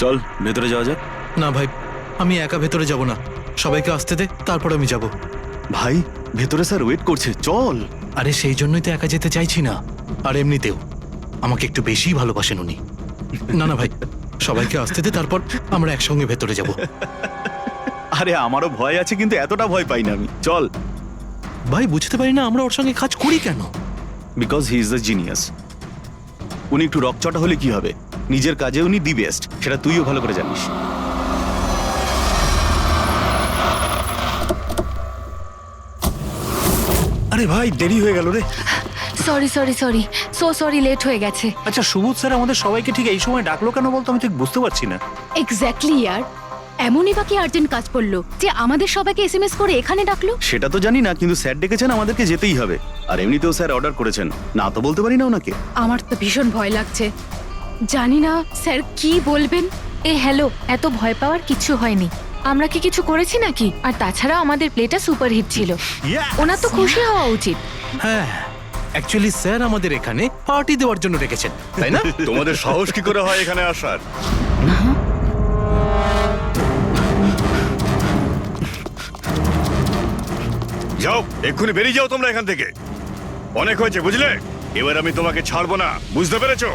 চল ভেতরে যাওয়া যাক। না ভাই, আমি একা ভেতরে যাব না, সবাইকে আসতে দে, তারপর আমি যাব। ভাই ভেতরে স্যার ওয়েট করছে, চল। আরে সেই জন্যই তো একা যেতে চাইছি না, আর এমনিতেও আমাকে একটু বেশিই ভালোবাসেন উনি। না না ভাই, সবাইকে আসতে দে, তারপর আমরা একসঙ্গে ভেতরে যাব। আরে আমারও ভয় আছে, কিন্তু এতটা ভয় পাই না আমি, চল। ভাই বুঝতে পারি না আমরা ওর সঙ্গে কাজ করি কেন। Because he is the genius. উনি একটু রকচটা হলে কি হবে, নিজের কাজে উনি দি বেস্ট, সেটা তুইও ভালো করে জানিস। আরে ভাই দেরি হয়ে গেল রে। Sorry sorry sorry, sorry late হয়ে গেছে। আচ্ছা সুবোধ স্যার আমাদের সবাইকে ঠিক এই সময় ডাকলো কেন বলতো, আমি ঠিক বুঝতে পারছি না। এক্স্যাক্টলি ইয়ার, এমনই বা কি আর্জেন্ট কাজ পড়লো যে আমাদের সবাইকে এসএমএস করে এখানে ডাকলো? সেটা তো জানি না, কিন্তু স্যার ডেকেছেন, আমাদেরকে যেতেই হবে। আর এমনিতেও স্যার অর্ডার করেছেন, না তো বলতে পারি না ওনাকে। আমার তো ভীষণ ভয় লাগছে, জানি না স্যার কি বলবেন। হ্যালো, এত ভয় পাওয়ার কিছু হয়নি। আমরা কি কিছু করেছি নাকি? আর তাছাড়া আমাদের প্লেটা সুপারহিট ছিল, ওনার তো খুশি হওয়া উচিত। হ্যাঁ, অ্যাকচুয়ালি স্যার আমাদের এখানে পার্টি দেওয়ার জন্য রেখেছেন, তাই না? তোমাদের সাহস কি করে হয় এখানে আসার? যাও, এক্ষুনি বেরিয়ে যাও তোমরা এখান থেকে। অনেক হয়েছে বুঝলে, এবার আমি তোমাকে ছাড়বো না, বুঝতে পেরেছো?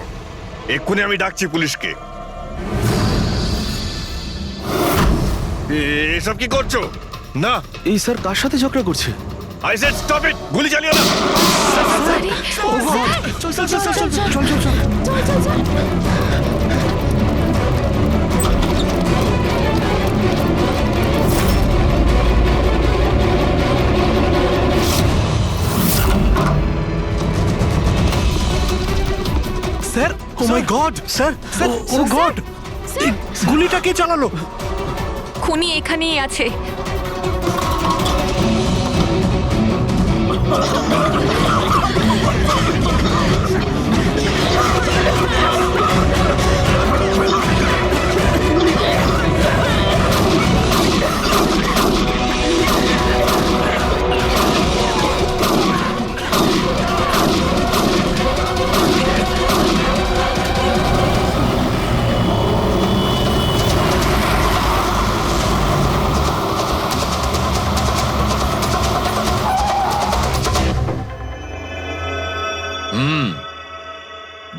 এক্ষুনি আমি ডাকছি পুলিশকে। এসব কি করছো? না, এই স্যার কার সাথে ঝগড়া করছে? আই সেড স্টপ ইট, গুলি চালিও না। চল চল চল চল চল চল চল। স্যার, ও মাই গড, স্যার, ও গড, গুলিটা কে চালালো? খুনি এখানেই আছে।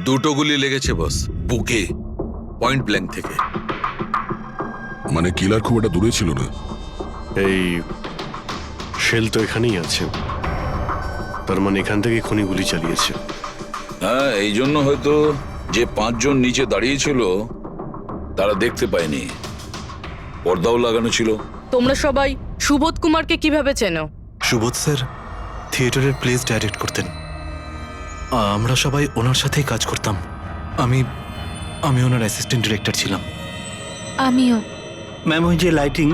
দুটো গুলি লেগেছে বস, বুকে, পয়েন্ট ব্ল্যাঙ্ক থেকে। মানে কিলার খুব একটা দূরে ছিল না। এই শেল তো এখানেই আছে, তার মানে এখান থেকে খুনি গুলি চালিয়েছে। হ্যাঁ, এই জন্য হয়তো যে 5 জন নিচে দাঁড়িয়েছিল তারা দেখতে পায়নি, পর্দাও লাগানো ছিল। তোমরা সবাই সুবোধ কুমারকে কিভাবে চেনো? সুবোধ স্যার থিয়েটারের প্লেস ডাইরেক্ট করতেন, আমরা সবাই ওনার সাথেই কাজ করতাম। আমি ওনার অ্যাসিস্ট্যান্ট ডিরেক্টর ছিলাম। আমিও। ম্যাম ওই যে লাইটিং,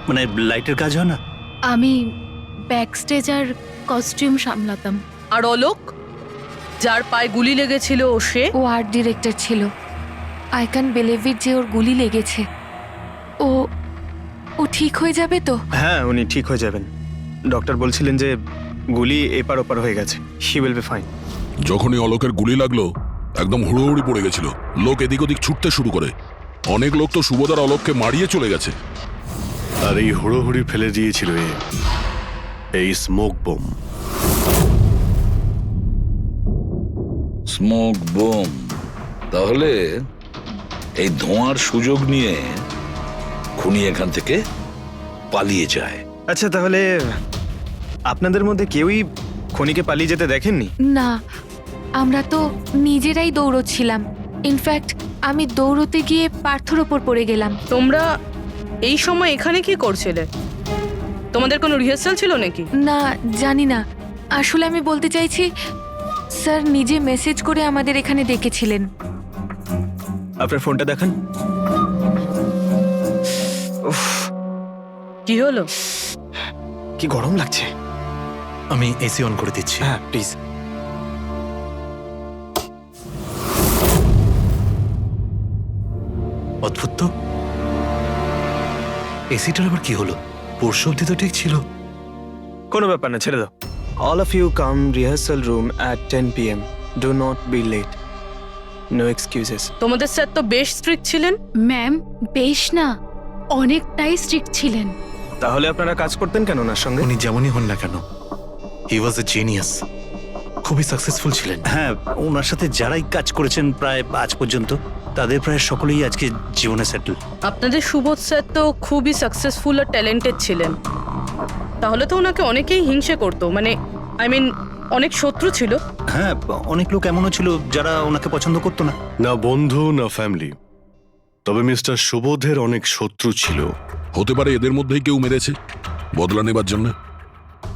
মানে লাইটের কাজ হয় না? আমি ব্যাক স্টেজ আর কস্টিউম সামলাতাম। আর অলোক, যার পায়ে গুলি লেগেছিল, ও সে? ও আর্ট ডিরেক্টর ছিল। আই ক্যান বিলিভ ইট যে ওর গুলি লেগেছে। ও ঠিক হয়ে যাবে তো? হ্যাঁ উনি ঠিক হয়ে যাবেন, ডক্টর বলছিলেন যে গুলি এপার ওপার হয়ে গেছে, শি উইল বি ফাইন। যখনই অলোকের গুলি লাগলো একদম হুড়োহুড়ি পড়ে গেছিল, লোক এদিক ওদিক ছুটতে শুরু করে। অনেক লোক তো সুবোধ আর অলোককে মারিয়ে চলে গেছে। আর এই হুড়োহুড়ি ফেলে দিয়েছিল এই স্মোক বোম। Smoke bomb? তাহলে এই ধোঁয়ার সুযোগ নিয়ে খুনি এখান থেকে পালিয়ে যায়। আচ্ছা তাহলে আপনাদের মধ্যে কেউই খনিকে পালিয়ে যেতে দেখেননি? না, আমরা তো নিজেরাই দৌড়চ্ছিলাম। ইনফ্যাক্ট আমি দৌড়তে গিয়ে পার্থর ওপর পড়ে গেলাম। তোমরা এই সময় এখানে কি করছিলে? তোমাদের কোনো রিহার্সাল ছিল নাকি? না, জানি না। আসলে আমি বলতে চাইছি, স্যার নিজে মেসেজ করে আমাদের এখানে ডেকেছিলেন। আপনার ফোনটা দেখান। উফ, কি হলো? কি গরম লাগছে। আমি এসি অন করে দিচ্ছি। হ্যাঁ প্লিজ। অদ্ভুত তো, এসিটার আবার কি হলো? পরশু অব্দি তো ঠিক ছিল। কোনো ব্যাপার না, ছেড়ে দাও। All of you come rehearsal room at 10 PM. Do not be late. No excuses. তোমাদের স্যার তো বেশ স্ট্রিক্ট ছিলেন। ম্যাম বেশ না, অনেকটাই স্ট্রিক্ট ছিলেন। তাহলে আপনারা কাজ করতেন কেন ওনার সঙ্গে? উনি যেমনই হন না কেন, হি ওয়াজ এ জিনিয়াস, খুবই সাকসেসফুল ছিলেন। হ্যাঁ, ওনার সাথে যারাই কাজ করেছেন প্রায় আজ পর্যন্ত, তাদের প্রায় সকলেই আজকে জীবনে সেটেল। আপনাদের সুবোধ স্যার তো খুবই সাকসেসফুল আর ট্যালেন্টেড ছিলেন, তাহলে তো ওনাকে অনেকেই হিংসে করতো, মানে আই মিন অনেক শত্রু ছিল। হ্যাঁ, অনেক লোক এমনও ছিল যারা ওনাকে পছন্দ করতো না। না বন্ধু না ফ্যামিলি, তবে মিস্টার সুবোধের অনেক শত্রু ছিল। হতে পারে এদের মধ্যেই কেউ মেরেছে বদলা নেবার জন্য।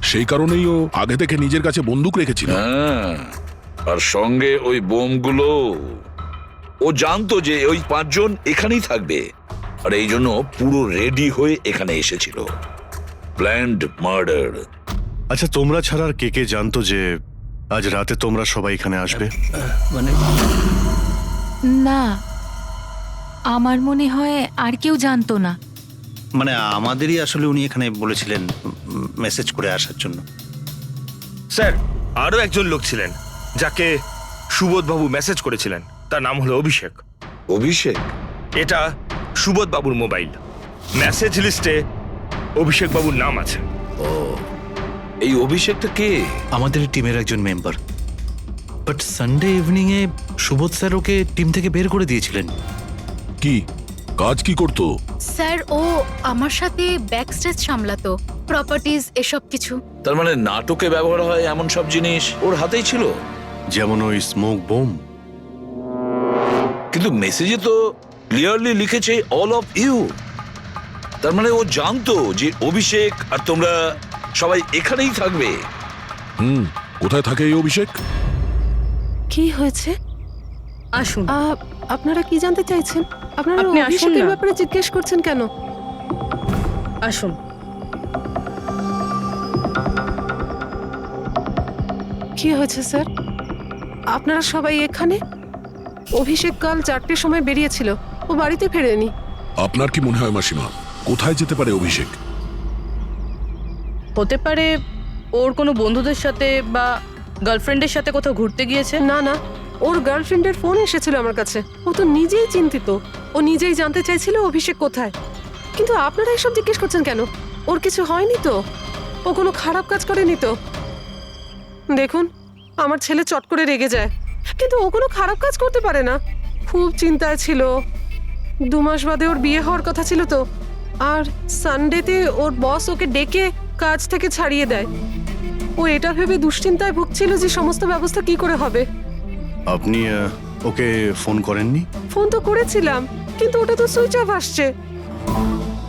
সেই কারণেই ও আগে থেকে নিজের কাছে বন্দুক রেখেছিল। হ্যাঁ, আর সঙ্গে ওই বোমগুলো। ও জানতো যে ওই 5 জন এখানেই থাকবে, আর এই জন্য পুরো রেডি হয়ে এখানে এসেছিল। Planned murder. আচ্ছা, তোমরা ছাড়া আর কে কে জানতো যে আজ রাতে তোমরা সবাই এখানে আসবে? মানে না, আমার মনে হয় আর কেউ জানতো না। মানে আমাদেরই আসলে উনি এখানে বলেছিলেন মেসেজ করে আসার জন্য। স্যার, আরও একজন লোক ছিলেন যাকে সুবোধবাবু মেসেজ করেছিলেন, তার নাম হলো অভিষেক। অভিষেক? এটা সুবোধবাবুর মোবাইল, মেসেজ লিস্টে অভিষেক বাবুর নাম আছে। এই অভিষেকটা কে? আমাদের টিমের একজন member, but Sunday evening A Subodh sir okay team থেকে বের করে দিয়েছিলেন। কি কাজ কি করতো? স্যার ও আমার সাথে ব্যাকস্টেজ সামলাতো, প্রপার্টিজ এসব কিছু। তার মানে নাটকে ব্যবহার হয় এমন সব জিনিস ওর হাতেই ছিল। যেমন ওই স্মোক বোম। কিন্তু মেসেজে তো ক্লিয়ারলি লিখেছে অল অফ ইউ। তার মানে ও জানতো যে অভিষেক আর তোমরা সবাই এখানেই থাকবে। কোথায় থাকে এই অভিষেক? কি হয়েছে? আসুন। আপনারা কি জানতে চাইছেন? আপনারা আপনি আসুন অভিষেকের না। ব্যাপারে জিজ্ঞেস করছেন কেন? আসুন। কি হয়েছে স্যার? আপনারা সবাই এখানে? অভিষেক কাল 4টের সময় বেরিয়েছিল, ও বাড়িতে ফেরেনি। আপনার কি মনে হয় মাসিমা, কোথায় যেতে পারে অভিষেক? হতে পারে ওর কোনো বন্ধুদের সাথে বা গার্লফ্রেন্ডের সাথে কোথাও ঘুরতে গিয়েছে। না না, ওর গার্লফ্রেন্ডের ফোন এসেছিল আমার কাছে। ও তো নিজেই চিন্তিত, ও নিজেই জানতে চাইছিল অভিষেক কোথায়। কিন্তু আপনারা এসব জিজ্ঞেস করছেন কেন? ওর কিছু হয়নি তো? ও কোনো খারাপ কাজ করেনি তো? দেখুন, আমার ছেলে চট করে রেগে যায়, কিন্তু ও কোনো খারাপ কাজ করতে পারে না। খুব চিন্তায় ছিল, 2 মাস বাদে ওর বিয়ে হওয়ার কথা ছিল তো। আর সানডেতে ওর বস ওকে ডেকে কাজ থেকে ছাড়িয়ে দেয়। ও এটা ভেবে দুশ্চিন্তায় ভুগছিল যে সমস্ত ব্যবস্থা কি করে হবে। আপনি ওকে ফোন করেননি? ফোন তো করেছিলাম, কিন্তু ওটা তো সুইচ অফ আসছে।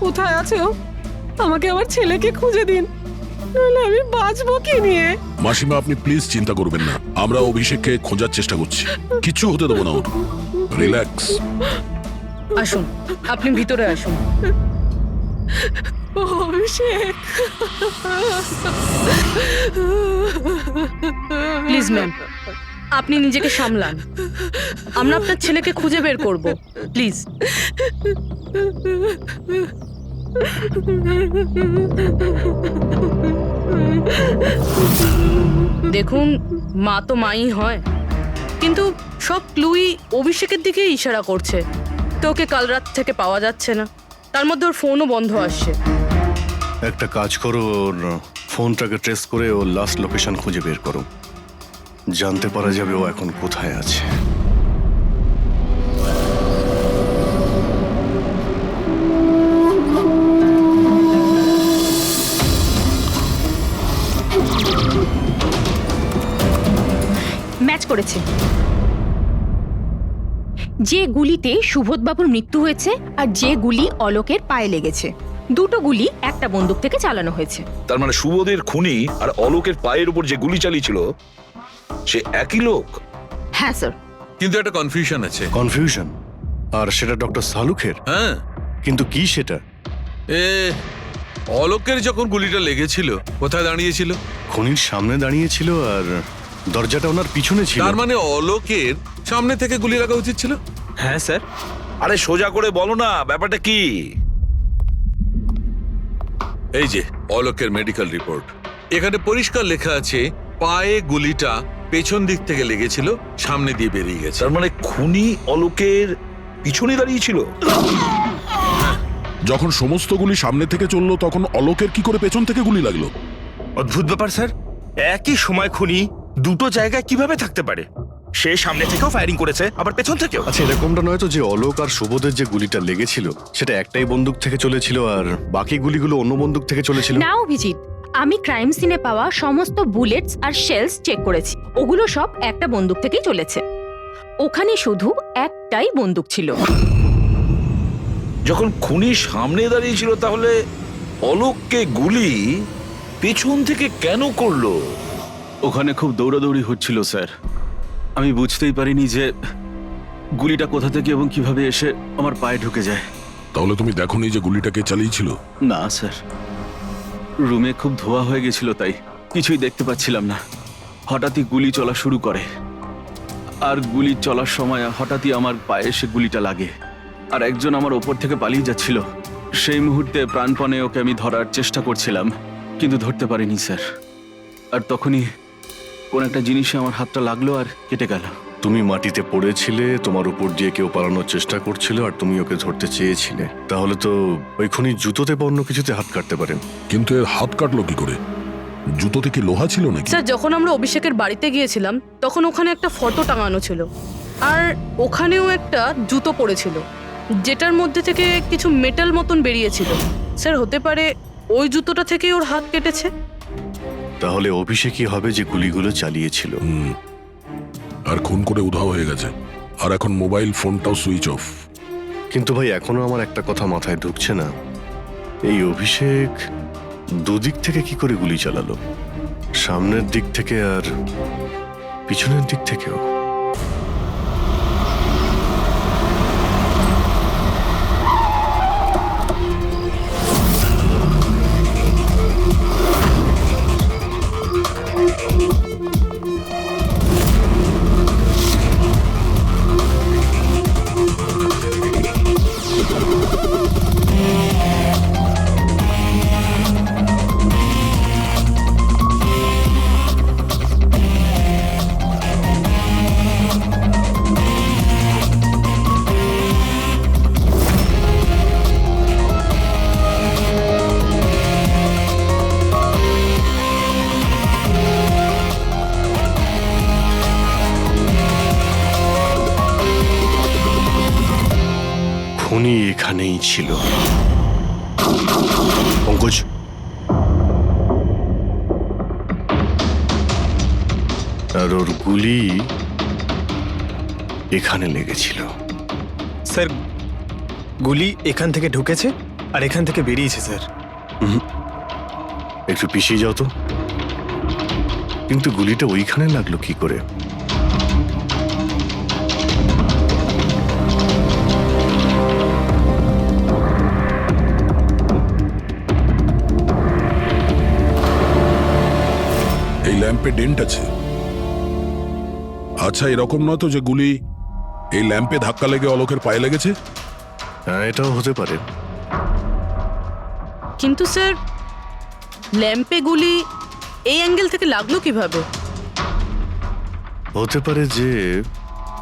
কোথায় আছে ও? আমাকে আমার ছেলেকে খুঁজে দিন, নাহলে আমি বাঁচবো কি নিয়ে? মাসিমা, আপনি প্লিজ চিন্তা করবেন না, আমরা অভিষেককে খোঁজার চেষ্টা করছি। কিচ্ছু হতে দেবো না ওর। রিল্যাক্স। আসুন, আপনি ভিতরে আসুন। অভিষেক, প্লিজ ম্যাম, আপনি নিজেকে সামলান। আমরা আপনার ছেলেকে খুঁজে বের করব, প্লিজ। দেখুন, মা তো মাই হয়, কিন্তু সব ক্লুই অভিষেকের দিকে ইশারা করছে। তো ওকে কাল রাত থেকে পাওয়া যাচ্ছে না, তার মধ্যে ওর ফোনও বন্ধ আসছে। একটা কাজ করো, ওর ফোনটাকে ট্রেস করে ওর লাস্ট লোকেশন খুঁজে বের করো। জানতে পারা যাবে ও এখন কোথায় আছে। ম্যাচ করেছে। যে গুলিতে সুবোধবাবুর মৃত্যু হয়েছে আর যে গুলি অলোকের পায়ে লেগেছে, দুটো গুলি একটা বন্দুক থেকে চালানো হয়েছে। তার মানে সুবোধের খুনি আর অলোকের পায়ের উপর যে গুলি চালিয়েছিল সে একই লোক। হ্যাঁ স্যার। কিন্তু একটা কনফিউশন আছে। কনফিউশন? আর সেটা ডক্টর সালুখের? হ্যাঁ, কিন্তু কি সেটা? অলোকের যখন গুলিটা লেগেছিল কোথায় দাঁড়িয়েছিল? খনির সামনে দাঁড়িয়েছিল আর দরজাটা ওনার পিছনে ছিল। তার মানে অলোকের সামনে থেকে গুলি লাগা উচিত ছিল। হ্যাঁ স্যার। আরে সোজা করে বলো না, ব্যাপারটা কি? এই যে অলোকের মেডিকেল রিপোর্ট, এখানে পরিষ্কার লেখা আছে পায়ে গুলিটা পেছন দিক থেকে লেগেছিল, সামনে দিয়ে বেরিয়ে গেছে। তার মানে খুনি অলোকের পিছনে দাঁড়িয়েছিল। যখন সমস্ত গুলি সামনে থেকে চললো তখন অলোকের কি করে পেছন থেকে গুলি লাগলো? অদ্ভুত ব্যাপার স্যার, একই সময় খুনি দুটো জায়গায় কিভাবে থাকতে পারে? সে সামনে থেকেও ফায়ারিং করেছে, আবার পেছন থেকেও। আচ্ছা, এরকমটা নয় তো যে অলোক আর সুবোধের যে গুলিটা লেগেছিল সেটা একটাই বন্দুক থেকে চলেছিল আর বাকি গুলিগুলো অন্য বন্দুক থেকে চলেছিল? না অভিজিৎ, আমি ক্রাইম সিনে পাওয়া সমস্ত বুলেটস আর শেলস চেক করেছি, ওগুলো সব একটা বন্দুক থেকেই চলেছে। ওখানে শুধু একটাই বন্দুক ছিল। যখন খুনি সামনে দাঁড়িয়েছিল তাহলে অলোককে গুলি পেছন থেকে কেন করলো? ওখানে খুব দৌড়াদৌড়ি হচ্ছিল স্যার, আমি বুঝতেই পারিনি যে গুলিটা কোথা থেকে এবং কিভাবে এসে আমার পায়ে ঢুকে যায়। তাহলে তুমি দেখোনি যে গুলিটা কে চালিয়েছিল? না স্যার, রুমে খুব ধোয়া হয়ে গেছিল, তাই কিছুই দেখতে পাচ্ছিলাম না। হঠাৎই গুলি চলা শুরু করে, আর গুলি চলার সময় হঠাৎই আমার পায়ে এসে গুলিটা লাগে, আর একজন আমার ওপর থেকে পালিয়ে যাচ্ছিল। সেই মুহূর্তে প্রাণপণে ওকে আমি ধরার চেষ্টা করছিলাম, কিন্তু ধরতে পারিনি স্যার। আর তখনই কোন একটা জিনিসে আমার হাতটা লাগলো আর কেটে গেল। তুমি মাটিতে পড়েছিলে, তোমার উপর দিয়ে কেউ পালানোর চেষ্টা করছিল আর তুমি ওকে ধরতে চেয়েছিলে। তাহলে তো ওই খুনি জুতোতে বা অন্য কিছুতে হাত কাটতে পারেন। কিন্তু এর হাত কাটলো কি করে? জুতোতে কি লোহা ছিল নাকি? স্যার, যখন আমরা অভিষেকের বাড়িতে গিয়েছিলাম তখন ওখানে একটা ফটো টাঙানো ছিল, আর ওখানেও একটা জুতো পড়েছিল যেটার মধ্যে থেকে কিছু মেটাল মতন বেরিয়েছিল। স্যার, হতে পারে ওই জুতোটা থেকেই ওর হাত কেটেছে। তাহলে অভিষেকই হবে যে গুলিগুলো চালিয়েছিল। আর খুন করে উধাও হয়ে গেছে, আর এখন মোবাইল ফোনটাও সুইচ অফ। কিন্তু ভাই, এখনো আমার একটা কথা মাথায় ঢুকছে না, এই অভিষেক দুদিক থেকে কি করে গুলি চালালো? সামনের দিক থেকে আর পিছনের দিক থেকেও। খুনি এখানেই ছিল। পঙ্কজ, আর ওর গুলি এখানে লেগেছিল। স্যার, গুলি এখান থেকে ঢুকেছে আর এখান থেকে বেরিয়েছে স্যার। একটু পিছিয়ে যাও তো। কিন্তু গুলিটা ওইখানে লাগলো কি করে? এই ল্যাম্পে ডেন্ট আছে। আচ্ছা, এরকম নয় তো যে গুলি এই ল্যাম্পে ধাক্কা লেগে অলোকের পায়ে লেগেছে? হ্যাঁ, এটাও হতে পারে। কিন্তু স্যার, ল্যাম্পে গুলি এই অ্যাঙ্গেল থেকে লাগলো কিভাবে? হতে পারে যে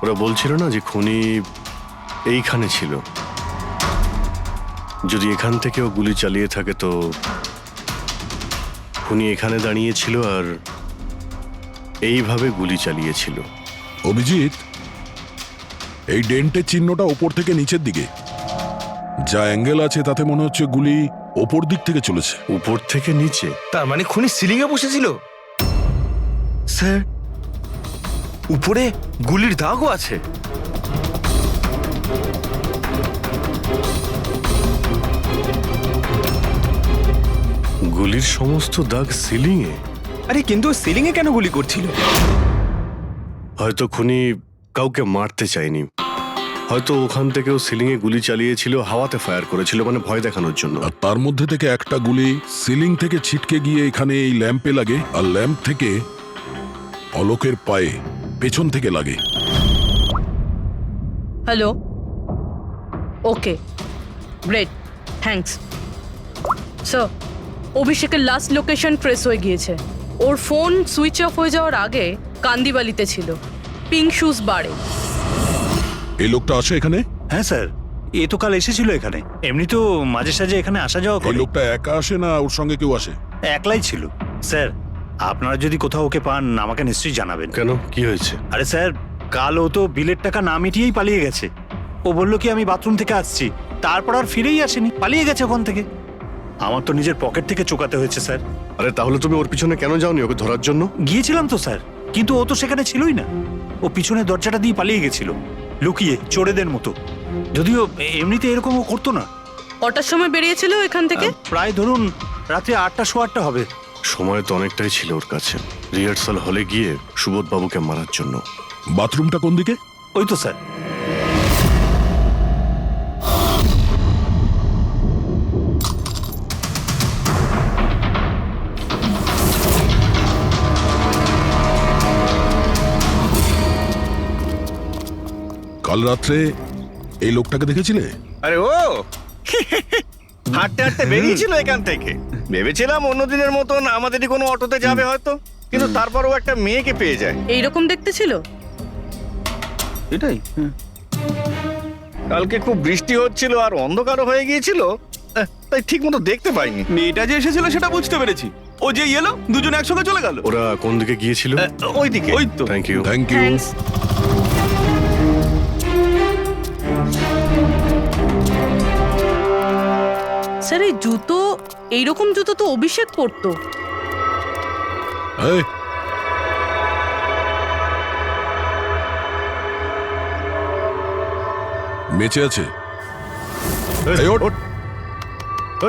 ওরা বলছিল না যে খুনি এইখানে ছিল। যদি এখান থেকেও গুলি চালিয়ে থাকে তো খুনি এখানে দাঁড়িয়েছিল আর এইভাবে গুলি চালিয়েছিল। অভিজিৎ, এই ডেন্টের চিহ্নটা ওপর থেকে নিচের দিকে, যা অ্যাঙ্গেল আছে তাতে মনে হচ্ছে গুলি ওপর দিক থেকে চলেছে। উপর থেকে নিচে? তার মানে খুনি সিলিং এ বসেছিল। স্যার, উপরে গুলির দাগও আছে। গুলির সমস্ত দাগ সিলিং এ? আরে কিন্তু সিলিং এ কেন গুলি করছিল? হয়তো খুনি কাউকে মারতে চায়নি, হয়তো ওখান থেকেও সিলিং এ গুলি চালিয়েছিল, হাওয়াতে ফায়ার করেছিল, মানে ভয় দেখানোর জন্য। আর তার মধ্যে থেকে একটা গুলি সিলিং থেকে ছিটকে গিয়ে এখানে এই ল্যাম্পে লাগে, আর ল্যাম্প থেকে অলোকের পায়ে পেছন থেকে লাগে। হ্যালো, ওকে, গ্রেট, থ্যাঙ্কস। সো অভিষেকের লাস্ট লোকেশন ট্রেস হয়ে গিয়েছে। ওর ফোন সুইচ অফ হয়ে যাওয়ার আগে কান্দিবালিতে ছিল, পিঙ্ক শুজ বারে। এই লোকটা আসে এখানে? হ্যাঁ স্যার, এ তো কাল এসেছিল এখানে। এমনি তো মাঝে সাঝে এখানে আসা যাওয়া এই করে। লোকটা একা আসে না ওর সঙ্গে কেউ আসে? একলাই ছিল। স্যার, আপনারা যদি কোথাও ওকে পান আমাকে নিশ্চয়ই জানাবেন। কেন, কি হয়েছে? আরে স্যার, কাল ও তো বিলের টাকা না মিটিয়েই পালিয়ে গেছে। ও বললো কি আমি বাথরুম থেকে আসছি, তারপর আর ফিরেই আসেনি, পালিয়ে গেছে ওখান থেকে। আমার তো নিজের পকেট থেকে চোকাতে হয়েছে স্যার। আরে তাহলে তুমি ওর পিছনে কেন যাওনি ওকে ধরার জন্য? গিয়েছিলাম তো স্যার, কিন্তু ও তো সেখানে ছিলই না। ও পিছনে দরজাটা দিয়ে পালিয়ে গেছিল, লুকিয়ে চোরেদের মতো। যদিও এমনিতে এরকম ও করতো না। কটার সময় বেরিয়েছিল এখান থেকে? প্রায় ধরুন রাত্রে 8টা সোয়া 8টা হবে। সময় তো অনেকটাই ছিল ওর কাছে রিহার্সাল হলে গিয়ে সুবোধ বাবুকে মারার জন্য। বাথরুমটা কোন দিকে? ওই তো স্যার। কাল রাত্রে এই লোকটাকে দেখেছিলে? আরে ও হাঁটতে হাঁটতে বেরিয়েছিল এখান থেকে। ভেবেছিলাম অন্যদিনের মতন আমাদেরই কোনো অটোতে যাবে হয়তো, কিন্তু তারপর ও একটা মেয়েকে পেয়ে যায়। এইরকম দেখতে ছিল? এটাই। কালকে খুব বৃষ্টি হচ্ছিল আর অন্ধকারও হয়ে গিয়েছিল, তাই ঠিক মতো দেখতে পাইনি। মেয়েটা যে এসেছিল সেটা বুঝতে পেরেছি। ও যে এলো দুজনে একসঙ্গে চলে গেল। ওরা কোন দিকে গিয়েছিল? ওইদিকে। ওই তো। Thank you. Thank you. Thanks. Sir, এই জুতো, এইরকম জুতো তো অভিষেক পরতো। এই, বেঁচে আছে? এই, ওঠ।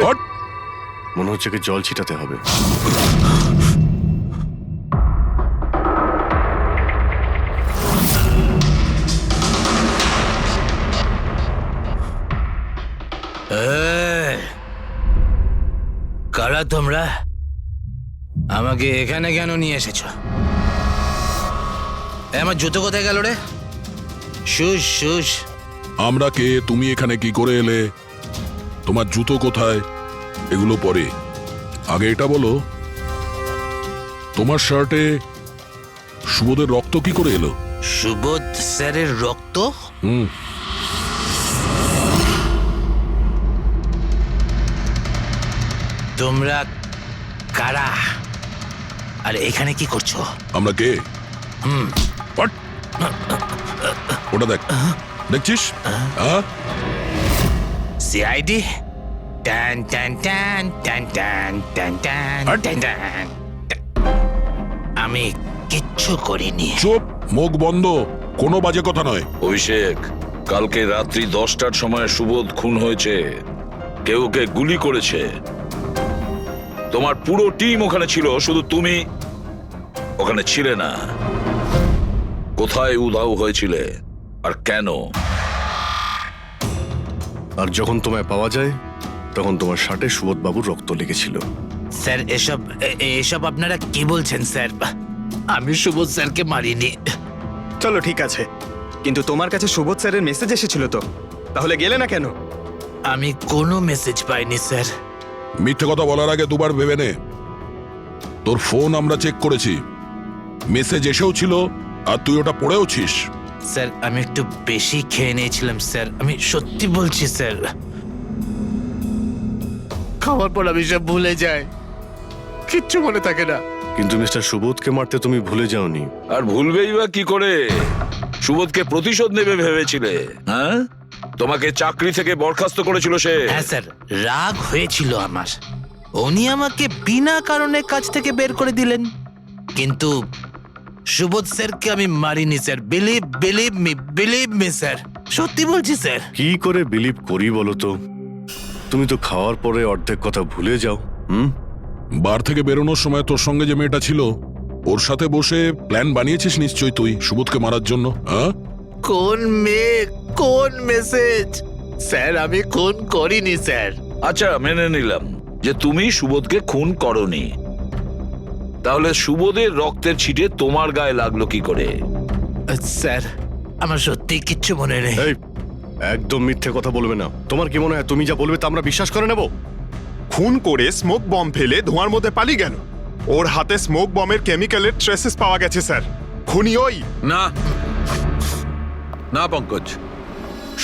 ওঠ। মনে হচ্ছে কি জল ছিটাতে হবে। কারা তোমরা? আমাকে এখানে কেন নিয়ে এসেছো? আমার জুতো কোথায় গেল রে? Shoes shoes. আমরা কে, তুমি এখানে কি করে এলে, তোমার জুতো কোথায়, এগুলো পরে। আগে এটা বলো, তোমার শার্টে সুবোধের রক্ত কি করে এলো? সুবোধ স্যারের রক্ত? হুম। তোমরা কারা আর এখানে কি করছো? আমরা কে? What? ওটা দেখ, দেখছিস? সিআইডি? টান টান টান টান টান টান টান টান টান। আমি কিচ্ছু করিনি। চুপ, মুখ বন্ধ, কোনো বাজে কথা নয়। অভিষেক, কালকে রাত্রি 10টার সময় সুবোধ খুন হয়েছে। কেউ ওকে গুলি করেছে। তোমার পুরো টিম ওখানে ছিল, শুধু তুমি ওখানে ছিলে না। কোথায় উধাও হয়েছিলে আর কেন? আর যখন তোমায় পাওয়া যায় তখন তোমার শার্টে সুবোধ বাবুর রক্ত লেগেছিল। স্যার, এসব আপনারা কি বলছেন স্যার? আমি সুবোধ স্যারকে মারিনি। চলো ঠিক আছে, কিন্তু তোমার কাছে সুবোধ স্যারের মেসেজ এসেছিল তো, তাহলে গেলে না কেন? আমি কোনো মেসেজ পাইনি স্যার। মিথ্যে কথা বলার আগে দুবার ভেবে নে। তোর ফোন আমরা চেক করেছি, মেসেজ এসেও ছিল আর তুই ওটা পড়েওছিস। স্যার, আমি একটু বেশি খেয়ে নিয়েছিলাম স্যার, আমি সত্যি বলছি স্যার। খাওয়ার পর আমি সব ভুলে যাই, কিচ্ছু মনে থাকে না। কিন্তু মিস্টার সুবোধকে মারতে তুমি ভুলে যাওনি। আর ভুলবেই বা কি করে? সুবোধকে প্রতিশোধ নেবে ভেবেছিলে? হ্যাঁ, তোমাকে চাকরি থেকে বরখাস্ত করেছিল সে। হ্যাঁ স্যার, রাগ হয়েছিল আমার। উনি আমাকে বিনা কারণে কাজ থেকে বের করে দিলেন, কিন্তু সুবোধ স্যারকে আমি মারিনি স্যার। বিলিভ মি স্যার, সত্যি বলছি স্যার। কি করে বিলিভ করি বলো তো? তুমি তো খাওয়ার পরে অর্ধেক কথা ভুলে যাও। বার থেকে বেরোনোর সময় তোর সঙ্গে যে মেয়েটা ছিল ওর সাথে বসে প্ল্যান বানিয়েছিস নিশ্চয়ই তুই সুবোধকে মারার জন্য। হ্যাঁ, কোন মেয়ে, কোন মেসেজ? স্যার, আমি খুন করিনি স্যার। আচ্ছা, মেনে নিলাম যে তুমি সুবোধকে খুন করনি, তাহলে সুবোধের রক্তের ছিটে তোমার গায়ে লাগলো কি করে? স্যার, আমার সত্যি কিচ্ছু মনে নেই। এই, একদম মিথ্যে কথা বলবে না। তোমার কি মনে হয় তুমি যা বলবে তা আমরা বিশ্বাস করে নেব? খুন করে স্মোক বম ফেলে ধোঁয়ার মধ্যে পালিয়ে গেল। ওর হাতে স্মোক বমের কেমিক্যালের ট্রেসেস পাওয়া গেছে স্যার। খুনি ওই। না না পঙ্কজ,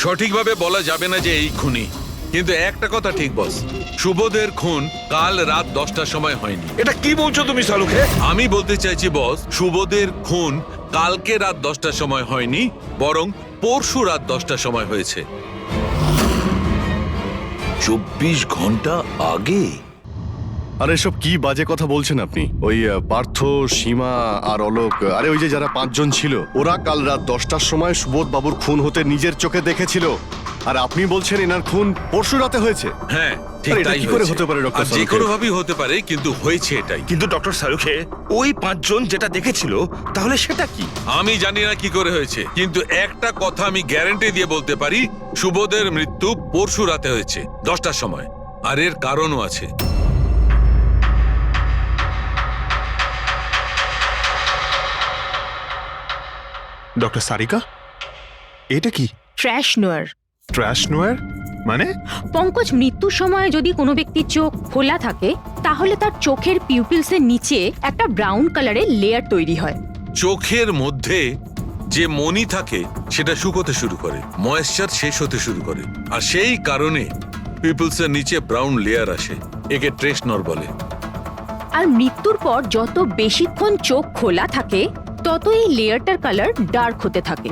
সঠিকভাবে বলা যাবে না যে এই খুনি, কিন্তু একটা কথা ঠিক বস, সুবোধের খুন কাল রাত 10টার সময় হয়নি। এটা কি বলছো তুমি সালুকে? আমি বলতে চাইছি বস, সুবোধের খুন কালকে রাত 10টার সময় হয়নি, বরং পরশু রাত 10টার সময় হয়েছে। 24 ঘন্টা আগে? আরে এসব কি বাজে কথা বলছেন আপনি? ওই পার্থ, সীমা আর অলোক, আরে ওই যে যারা 5 জন ছিল, ওরা কাল রাত 10টার সময় সুবোধ বাবুর খুন হতে নিজের চোখে দেখেছিল। আর আপনি বলছেন এনার খুন পরশু রাতে হয়েছে? হ্যাঁ ঠিক আরে এটা তাই কি করে হয়েছে। হতে পারে ডক্টর আর যে সালুখে? কোনো ভাবেই হতে পারে, কিন্তু হয়েছে এটাই। কিন্তু ডক্টর সালুখে, ওই 5 জন যেটা দেখেছিল, তাহলে সেটা কি? আমি জানি না কি করে হয়েছে, কিন্তু একটা কথা আমি গ্যারান্টি দিয়ে বলতে পারি, সুবোধের মৃত্যু পরশু রাতে হয়েছে 10টার সময়। আর এর কারণও আছে। ডক্টর সারিকা, এটা কি? ট্র্যাশ নোয়ার। ট্র্যাশ নোয়ার মানে? পঙ্কজ, মৃত্যুর সময় যদি কোনো ব্যক্তির চোখ খোলা থাকে তাহলে তার চোখের পিউপিলসের নিচে একটা ব্রাউন কালারের লেয়ার তৈরি হয়। চোখের মধ্যে যে মনি থাকে সেটা শুকোতে শুরু করে, ময়েশ্চার শেষ হতে শুরু করে, আর সেই কারণে পিপলসের নিচে ব্রাউন লেয়ার আসে। একে ট্রেশ নর বলে। আর মৃত্যুর পর যত বেশিক্ষণ চোখ খোলা থাকে তত এই লেয়ারটার কালার ডার্ক হতে থাকে।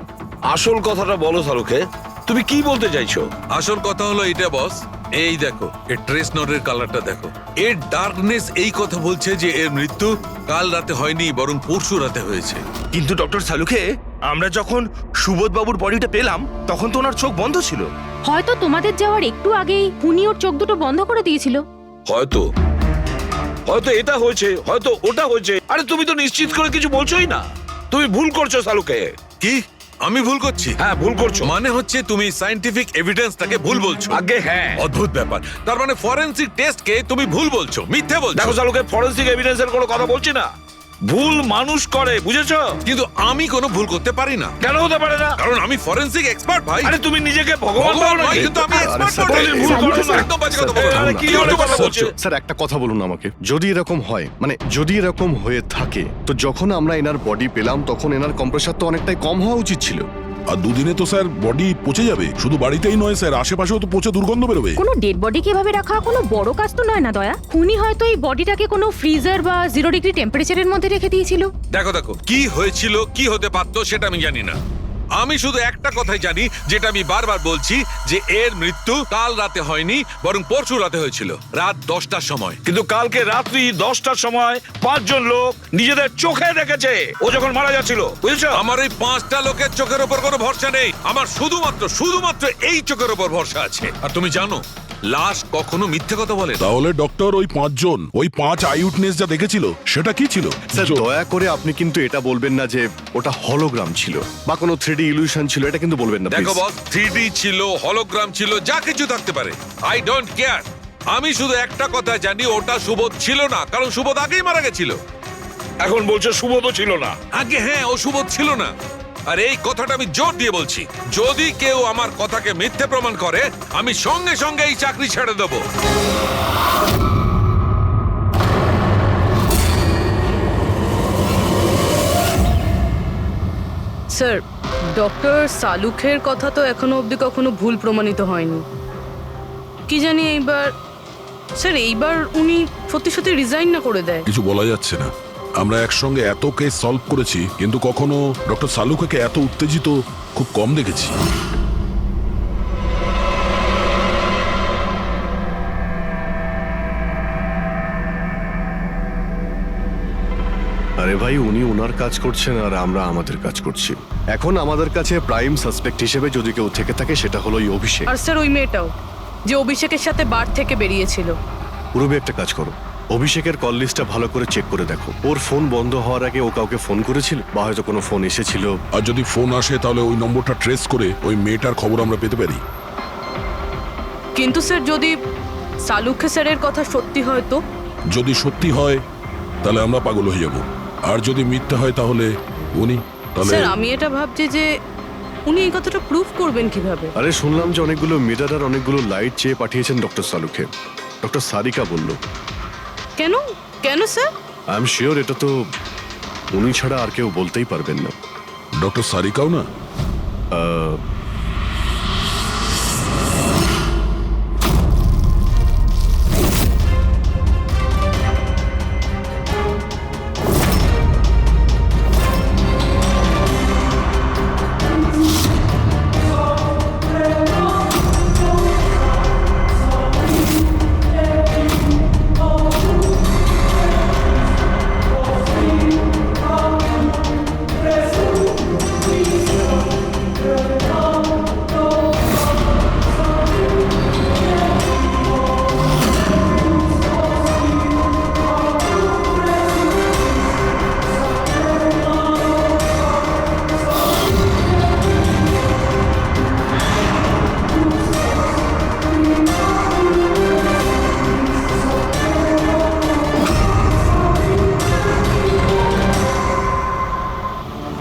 আসল কথাটা বলো সালুকে, তুমি কি বলতে চাইছো? আসল কথা হলো এটা বস, এই দেখো এর ট্রেস নরের কালারটা দেখো। এর ডার্কনেস এই কথা বলছে যে এর মৃত্যু কাল রাতে হয়নি, বরং পরশু রাতে হয়েছে। কিন্তু ডক্টর সালুখে, আমরা যখন সুবোধ বাবুর বডিটা পেলাম তখন তো ওনার চোখ বন্ধ ছিল। হয়তো তোমাদের যাওয়ার একটু আগেই খুনি ওর চোখ দুটো বন্ধ করে দিয়েছিল। হয়তো হয়তো এটা হয়েছে, হয়তো ওটা হয়েছে। আরে তুমি তো নিশ্চিত করে কিছু বলছোই না। তুমি ভুল করছো সালুকে। কি আমি ভুল করছি? হ্যাঁ ভুল করছো। মানে হচ্ছে তুমি সায়েন্টিফিক এভিডেন্সটাকে ভুল বলছো। আগে হ্যাঁ। অদ্ভুত ব্যাপার। তার মানে ফরেনসিক টেস্টকে তুমি ভুল বলছো, মিথ্যে বলছো। দেখো সালুকে, ফরেনসিক এভিডেন্সের কোনো কথা বলছি না। ভুল মানুষ করে, বুঝেছো? কিন্তু আমি কোনো ভুল করতে পারি না। কেন হতে পারে না? কারণ আমি ফরেনসিক এক্সপার্ট ভাই। আরে তুমি নিজেকে ভগবান ভাবো ভগবান নয়, নাকি? কিন্তু আমি আরে এক্সপার্ট স্যার, বটে। ভুল করো না। একদম বাজে কথা বলো না। আরে কি কি কথা বলছো? বলছো? স্যার একটা কথা বলুন আমাকে, যদি এরকম হয়, মানে যদি এরকম হয়ে থাকে, তো যখন আমরা এনার বডি পেলাম তখন এনার কম্প্রেসার তো অনেকটাই কম হওয়া উচিত ছিল। আর দুদিনে তো স্যার বডি পচে যাবে। শুধু বাড়িতেই নয় স্যার, আশেপাশেও তো পচে দুর্গন্ধ বেরোবে। কোনো ডেড বডি কিভাবে রাখা কোনো বড় কাজ তো নয় না দয়া। খুনি হয়তো এই বডিটাকে কোনো ফ্রিজার বা 0 ডিগ্রি টেম্পারেচারের মধ্যে রেখে দিয়েছিল। দেখো দেখো, কি হয়েছিল, কি হতে পারতো সেটা আমি জানি না। আমি শুধু একটা কথাই জানি, যেটা আমি বারবার বলছি, যে এর মৃত্যু কাল রাতে হয়নি, বরং পরশু রাতে হয়েছিল রাত 10টার সময়। কিন্তু কালকে রাত্রি 10টার সময় 5 জন লোক নিজেদের চোখে দেখেছে ও যখন মারা যাচ্ছিল, বুঝেছো? আমার এই 5টা লোকের চোখের ওপর কোনো ভরসা নেই। আমার শুধুমাত্র এই চোখের ওপর ভরসা আছে। আর তুমি জানো, লাশ কখনো মিথ্যে কথা বলে না। তাহলে ডক্টর, ওই 5 জন, ওই 5 আই উইটনেস যা দেখেছিল সেটা কি ছিল? স্যার দয়া করে আপনি কিন্তু এটা বলবেন না যে ওটা হলোগ্রাম ছিল বা কোনো 3D ইলিউশন ছিল, এটা কিন্তু বলবেন না দেখো please। বস, 3D ছিল, হলোগ্রাম ছিল, যা কিছু থাকতে পারে, আই ডোন্ট কেয়ার। আমি শুধু একটা কথা জানি, ওটা সুবোধ ছিল না, কারণ সুবোধ আগেই মারা গেছিল। এখন বলছো সুবোধও ছিল না? আগে হ্যাঁ, ও সুবোধ ছিল না। আর এই কথাটা আমি জোর দিয়ে বলছি, যদি কেউ আমার কথাকে মিথ্যে প্রমাণ করে, আমি সঙ্গে সঙ্গে এই চাকরি ছেড়ে দেবো। স্যার, ডক্টর সালুখের কথা তো এখনো অবধি কখনো ভুল প্রমাণিত হয়নি। কি জানি এইবার উনি সত্যি রিজাইন না করে দেয়। কিছু বলা যাচ্ছে না। আমরা একসঙ্গে এত কেস সলভ করেছি, কিন্তু কখনো ডক্টর সালুকে এত উত্তেজিত খুব কম দেখেছি। আরে ভাই, উনি ওনার কাজ করছেন আর আমরা আমাদের কাজ করছি। এখন আমাদের কাছে প্রাইম সাসপেক্ট হিসেবে যদি কেউ থেকে থাকে সেটা হলো এই অভিষেক। আর স্যার ওই মেয়েটাও, যে অভিষেকের সাথে বার থেকে বেরিয়েছিল। পুরবি একটা কাজ করো, অভিষেকের কল লিস্টটা ভালো করে চেক করে দেখো। ওর ফোন বন্ধ হওয়ার আগে ও কাউকে ফোন করেছিল বা হয়তো কোনো ফোন এসেছিল। আর যদি ফোন আসে তাহলে ওই নম্বরটা ট্রেস করে ওই মেয়েটার খবর আমরা পেতে পারি। কিন্তু স্যার, যদি সালুখে স্যারের কথা সত্যি হয় তো? যদি সত্যি হয় তাহলে আমরা পাগল হয়ে যাব, আর যদি মিথ্যা হয় তাহলে উনি, তাহলে স্যার আমি এটা ভাবছি যে উনি এই কথাটা প্রুফ করবেন কিভাবে? আরে শুনলাম যে অনেকগুলো মিটার আর অনেকগুলো লাইট চেয়ে পাঠিয়েছেন ডক্টর সালুকে। ডক্টর সারিকা বলল। কেন কেন স্যার? আই এম শিওর এটা তো উনি ছাড়া আর কেউ বলতেই পারবেন না। ডক্টর সারিকাও না? আহ,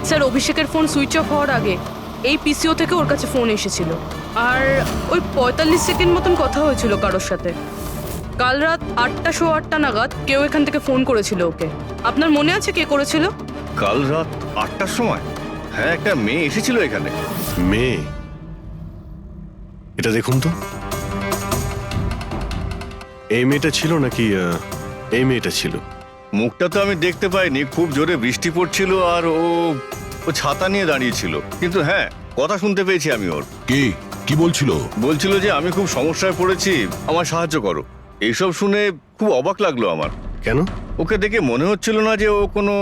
স্যার অভিষেকের ফোন সুইচ অফ হওয়ার আগে এই পিসিও থেকে ওর কাছে ফোন এসেছিল, আর ওই 45 সেকেন্ড মতন কথা হয়েছিল কারোর সাথে। কাল রাত 8:08 নাগাদ কেউ এখান থেকে ফোন করেছিল ওকে। আপনার মনে আছে কে করেছিল? কাল রাত 8টার সময় হ্যাঁ একটা মেয়ে এসেছিল এখানে। মেয়ে? এটা দেখুন তো, এই মেয়েটা ছিল নাকি এই মেয়েটা ছিল? মুখটা তো আমি দেখতে পাইনি, খুব জোরে বৃষ্টি পড়ছিল আর ও ছাতা নিয়ে দাঁড়িয়েছিল, কিন্তু হ্যাঁ কথা শুনতে পেয়েছি আমি ওর। কি বলছিল? বলছিল যে আমি খুব সমস্যায় পড়েছি, আমার সাহায্য করো। এইসব শুনে খুব অবাক লাগলো আমার। কেন? ওকে দেখে মনে হচ্ছিল না যে ও কোনো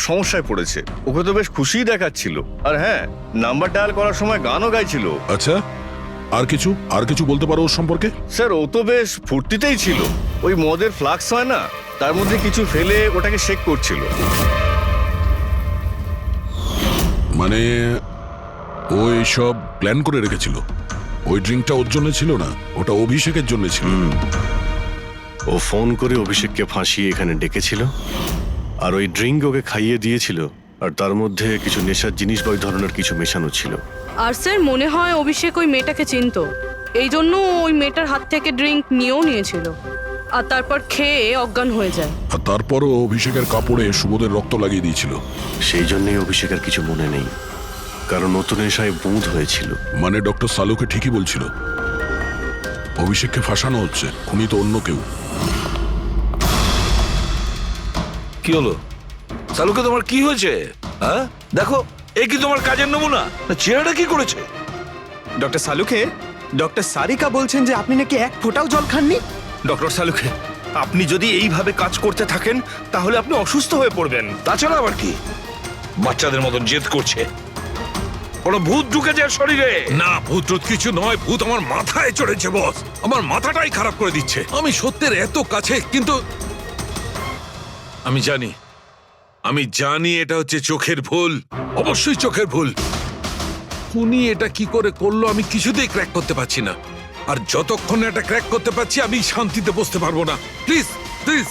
সমস্যায় পড়েছে, ওকে তো বেশ খুশিই দেখাচ্ছিল। আর হ্যাঁ, নাম্বার ডায়াল করার সময় গানও গাইছিল। আচ্ছা, আর কিছু বলতে পারো ওর সম্পর্কে? স্যার ও তো বেশ ফুর্তিতেই ছিল, ওই মদের ফ্লাক্স হয় না, তার মধ্যে কিছু ফেলে ওটাকে শেক করছিল। মানে ও সব প্ল্যান করে রেখেছিল? ওই ড্রিঙ্কটা ওর জন্য ছিল না, ওটা অভিষেকের জন্য ছিল। ও ফোন করে অভিষেককে ফাঁসিয়ে এখানে ডেকেছিল, আর ওই ড্রিঙ্ক ওকে খাইয়ে দিয়েছিল, আর তার মধ্যে কিছু নেশার জিনিস বা ওই ধরনের কিছু মেশানো ছিল। আর স্যার মনে হয় অভিষেক ওই মেয়েটাকে চিনতো, এই জন্য ওই মেয়েটার হাত থেকে ড্রিঙ্ক নিয়েও নিয়েছিল, আর তারপর খেয়ে অজ্ঞান হয়ে যায়। আর তারপরও অভিষেকের কাপড়ে সুবোধের রক্ত লাগিয়ে দিয়েছিল। সেই জন্যই অভিষেকের কিছু মনে নেই, কারণ নতুন নেশায় বুঁদ হয়েছিল। মানে ডক্টর সালুকে ঠিকই বলছিল, অভিষেককে ফাঁসানো হচ্ছে, খুনি তো অন্য কেউ। কি হলো সালুকে, তোমার কি হয়েছে? হ্যাঁ দেখো, এই কি তোমার কাজের নমুনা? চেহারাটা কি করেছে? ডক্টর সালুকে, ডক্টর সারিকা বলছেন যে আপনি নাকি এক ফোঁটাও জল খাননি। ডক্টর সালুকে, আপনি যদি এইভাবে কাজ করতে থাকেন তাহলে আপনি অসুস্থ হয়ে পড়বেন। তাছাড়া আবার কি বাচ্চাদের মতন জেদ করছে? কোনো ভূত ঢুকেছে এর শরীরে? না, ভূত টুত কিছু নয়, ভূত আমার মাথায় চড়েছে বস, আমার মাথাটাই খারাপ করে দিচ্ছে। আমি সত্যের এত কাছে, কিন্তু আমি জানি এটা হচ্ছে চোখের ভুল, অবশ্যই চোখের ভুল। উনি এটা কি করে করলো আমি কিছুতেই ক্র্যাক করতে পারছি না, আর যতক্ষণ এটা ক্র্যাক করতে পারছি আমি শান্তিতে বসতে পারবো না। Please please.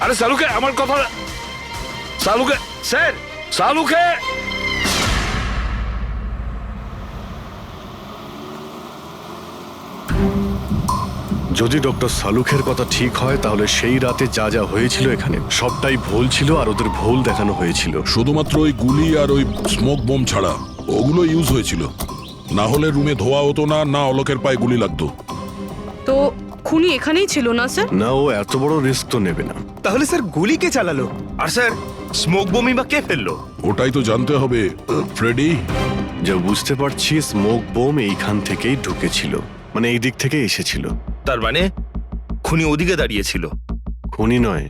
আরে সালুকে, আমার কথা, সালুকে স্যার, সালুকে। যদি ডক্টর সালুখের কথা ঠিক হয়, তাহলে সেই রাতে যা যা হয়েছিল এখানে সবটাই ভুল ছিল, আর ওদের ভুল দেখানো হয়েছিল। শুধুমাত্র ওই গুলি আর ওই স্মোক বোম ছাড়া ওগুলো ইউজ হয়েছিল, না হলে রুমে ধোয়া হতো না, না অলোকের পায়ে গুলি লাগতো। তো খুনি এখানেই ছিল না স্যার? না, ও এত বড় রিস্ক তো নেবে না। তাহলে স্যার গুলি কে চালালো? আর স্যার স্মোক বোমই বা কে ফেললো? ওটাই তো জানতে হবে ফ্রেডি। যা বুঝতে পারছি, স্মোক বোম এইখান থেকেই ঢুকেছিল, মানে এই দিক থেকে এসেছিল। তার মানে খুনি ওদিকে দাঁড়িয়েছিল? খুনি নয়,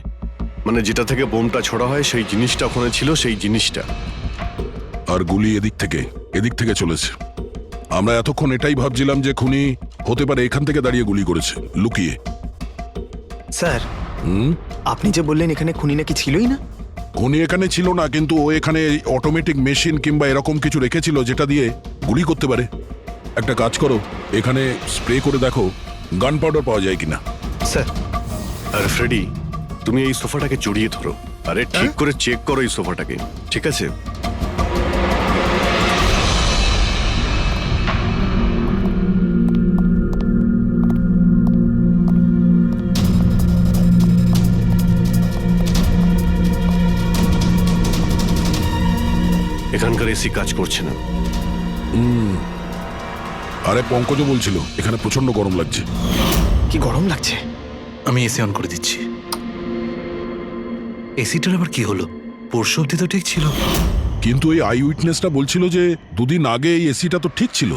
মানে যেটা থেকে বোমটা ছোড়া হয় সেই জিনিসটা ওখানে ছিল, সেই জিনিসটা। আর গুলি এদিক থেকে চলেছে। আমরা এতক্ষণ এটাই ভাবছিলাম যে খুনি হতে পারে এখান থেকে দাঁড়িয়ে গুলি করেছে, লুকিয়ে। স্যার আপনি যে বললেন এখানে খুনি নাকি ছিলই না? খুনি এখানে ছিল না, কিন্তু ও এখানে অটোমেটিক মেশিন কিংবা এরকম কিছু রেখেছিল যেটা দিয়ে গুলি করতে পারে। একটা কাজ করো, এখানে স্প্রে করে দেখো গান পাউডার পাওয়া যায় কিনা। স্যার, আর ফ্রেডি, তুমি এই সোফাটাকে জড়িয়ে ধরো, আরে ঠিক করে চেক করো এই সোফাটাকে, ঠিক আছে? এখানকার এসি কাজ করছে না। আরে পঙ্কজও বলছিল এখানে প্রচন্ড গরম লাগছে। কি গরম লাগছে। আমি এসি অন করে দিচ্ছি। এসিটার আবার কি হলো? পরশু অব্দি তো ঠিক ছিল। কিন্তু এই আই উইটনেসটা বলছিল যে দুদিন আগে এই এসিটা তো ঠিক ছিল,